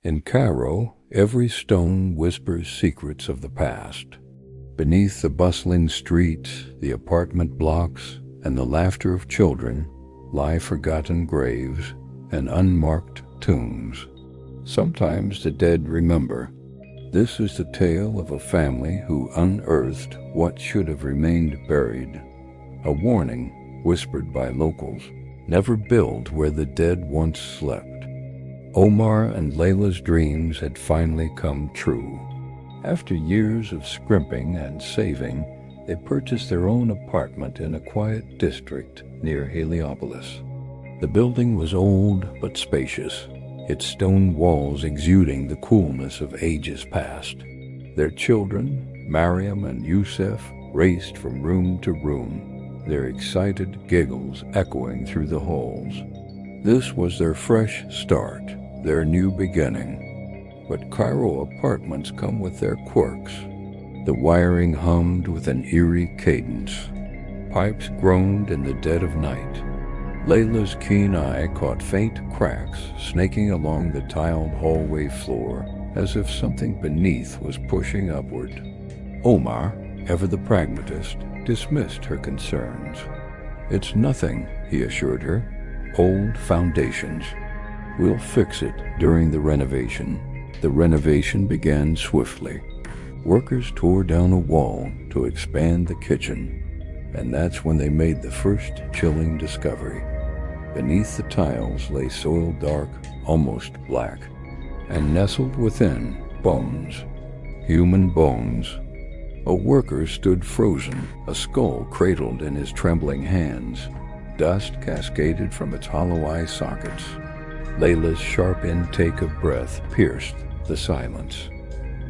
In Cairo, every stone whispers secrets of the past. Beneath the bustling streets, the apartment blocks, and the laughter of children lie forgotten graves and unmarked tombs. Sometimes the dead remember. This is the tale of a family who unearthed what should have remained buried. A warning whispered by locals: never build where the dead once slept. Omar and Layla's dreams had finally come true. After years of scrimping and saving, they purchased their own apartment in a quiet district near Heliopolis. The building was old but spacious, its stone walls exuding the coolness of ages past. Their children, Mariam and Youssef, raced from room to room, their excited giggles echoing through the halls. This was their fresh start, their new beginning. But Cairo apartments come with their quirks. The wiring hummed with an eerie cadence. Pipes groaned in the dead of night. Layla's keen eye caught faint cracks snaking along the tiled hallway floor, as if something beneath was pushing upward. Omar, ever the pragmatist, dismissed her concerns. "It's nothing," he assured her. "Old foundations. We'll fix it during the renovation." The renovation began swiftly. Workers tore down a wall to expand the kitchen, and that's when they made the first chilling discovery. Beneath the tiles lay soil dark, almost black, and nestled within, bones. Human bones. A worker stood frozen, a skull cradled in his trembling hands. Dust cascaded from its hollow eye sockets. Layla's sharp intake of breath pierced the silence.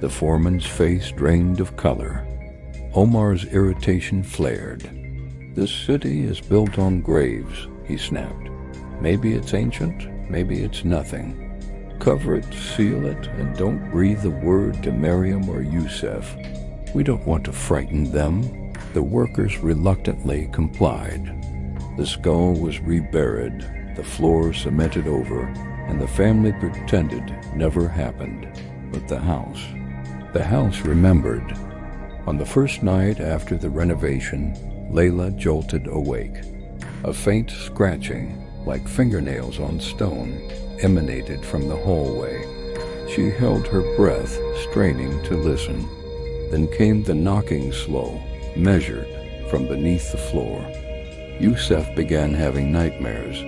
The foreman's face drained of color. Omar's irritation flared. "This city is built on graves," he snapped. "Maybe it's ancient, maybe it's nothing. Cover it, seal it, and don't breathe a word to Mariam or Youssef. We don't want to frighten them." The workers reluctantly complied. The skull was reburied, the floor cemented over, and the family pretended never happened. But the house remembered. On the first night after the renovation, Layla jolted awake. A faint scratching, like fingernails on stone, emanated from the hallway. She held her breath, straining to listen. Then came the knocking slow, measured, from beneath the floor. Youssef began having nightmares.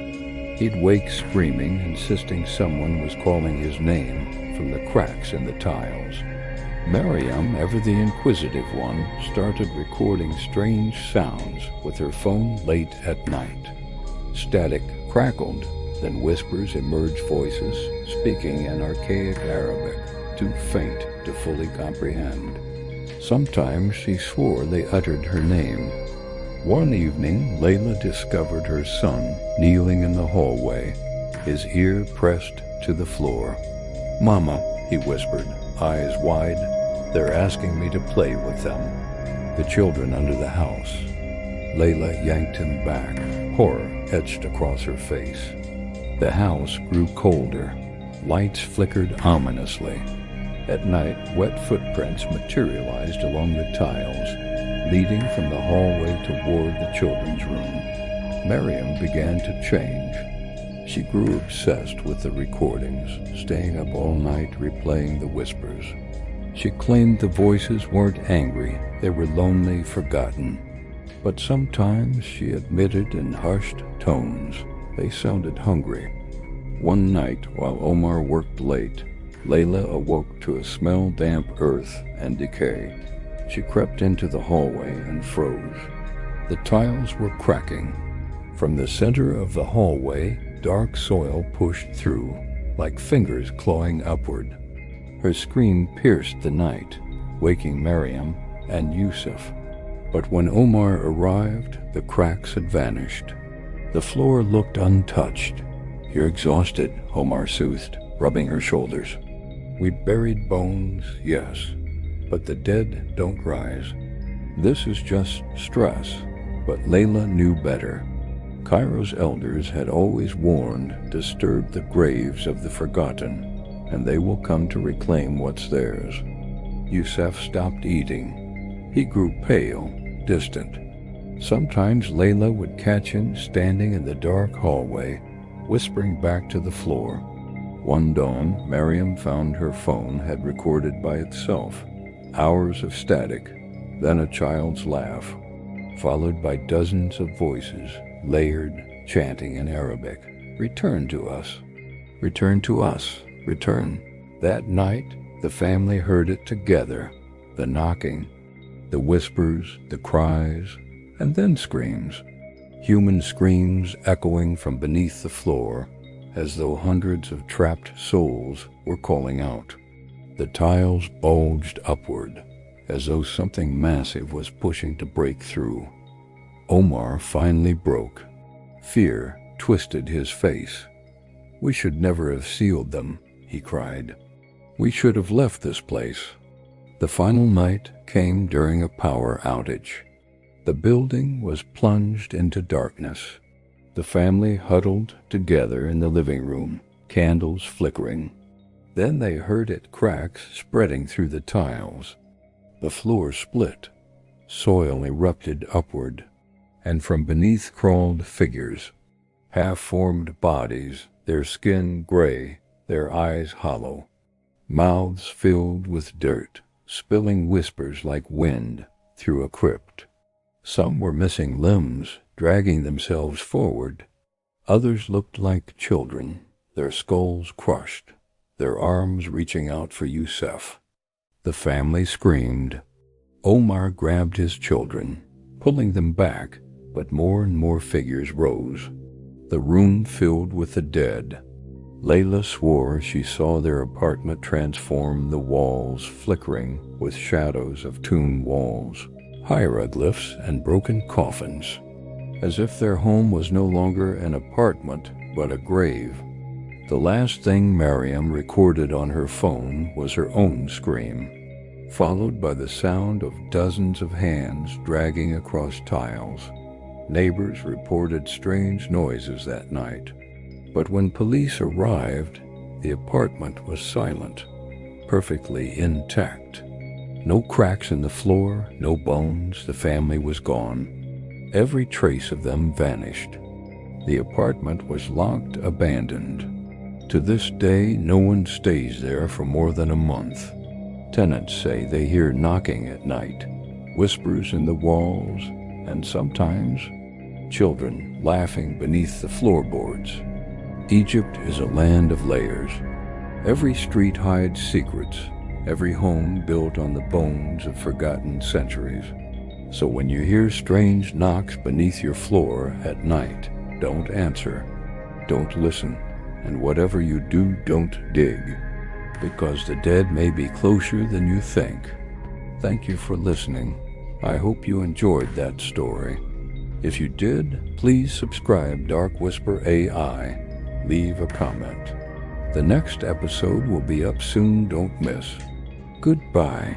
He'd wake screaming, insisting someone was calling his name from the cracks in the tiles. Mariam, ever the inquisitive one, started recording strange sounds with her phone late at night. Static crackled, then whispers emerged, voices speaking in archaic Arabic, too faint to fully comprehend. Sometimes she swore they uttered her name. One evening, Layla discovered her son kneeling in the hallway, his ear pressed to the floor. "Mama," he whispered, eyes wide, "they're asking me to play with them." The children under the house. Layla yanked him back, horror etched across her face. The house grew colder. Lights flickered ominously. At night, wet footprints materialized along the tiles, leading from the hallway toward the children's room. Mariam began to change. She grew obsessed with the recordings, staying up all night replaying the whispers. She claimed the voices weren't angry, they were lonely, forgotten. But sometimes, she admitted in hushed tones, they sounded hungry. One night, while Omar worked late, Layla awoke to a smell damp earth and decay. She crept into the hallway and froze. The tiles were cracking. From the center of the hallway, dark soil pushed through, like fingers clawing upward. Her scream pierced the night, waking Mariam and Youssef. But when Omar arrived, the cracks had vanished. The floor looked untouched. "You're exhausted," Omar soothed, rubbing her shoulders. "We buried bones, yes, but the dead don't rise. This is just stress." But Layla knew better. Cairo's elders had always warned, disturb the graves of the forgotten. and they will come to reclaim what's theirs. Youssef stopped eating. He grew pale, distant. Sometimes Layla would catch him standing in the dark hallway, whispering back to the floor. One dawn, Miriam found her phone had recorded by itself hours of static, then a child's laugh, followed by dozens of voices, layered, chanting in Arabic. "Return to us. Return to us. Return." That night, the family heard it together, the knocking, the whispers, the cries, and then screams. Human screams echoing from beneath the floor, as though hundreds of trapped souls were calling out. The tiles bulged upward, as though something massive was pushing to break through. Omar finally broke. Fear twisted his face. "We should never have sealed them," he cried. "We should have left this place." The final night came during a power outage. The building was plunged into darkness. The family huddled together in the living room, candles flickering. Then they heard it cracks spreading through the tiles. The floor split. Soil erupted upward, and from beneath crawled figures, half-formed bodies, their skin gray, their eyes hollow, mouths filled with dirt, spilling whispers like wind through a crypt. Some were missing limbs, dragging themselves forward. Others looked like children, their skulls crushed, their arms reaching out for Youssef. The family screamed. Omar grabbed his children, pulling them back, but more and more figures rose. The room filled with the dead. Layla swore she saw their apartment transform, the walls flickering with shadows of tomb walls, hieroglyphs and broken coffins, as if their home was no longer an apartment but a grave. The last thing Miriam recorded on her phone was her own scream, followed by the sound of dozens of hands dragging across tiles. Neighbors reported strange noises that night, but when police arrived, the apartment was silent, perfectly intact. No cracks in the floor, no bones. The family was gone. Every trace of them vanished. The apartment was locked, abandoned. To this day, no one stays there for more than a month. Tenants say they hear knocking at night, whispers in the walls, and sometimes children laughing beneath the floorboards. Egypt is a land of layers. Every street hides secrets, every home built on the bones of forgotten centuries. So when you hear strange knocks beneath your floor at night, don't answer, don't listen, and whatever you do, don't dig, because the dead may be closer than you think. Thank you for listening. I hope you enjoyed that story. If you did, please subscribe Dark Whisper AI. Leave a comment. The next episode will be up soon, don't miss. Goodbye.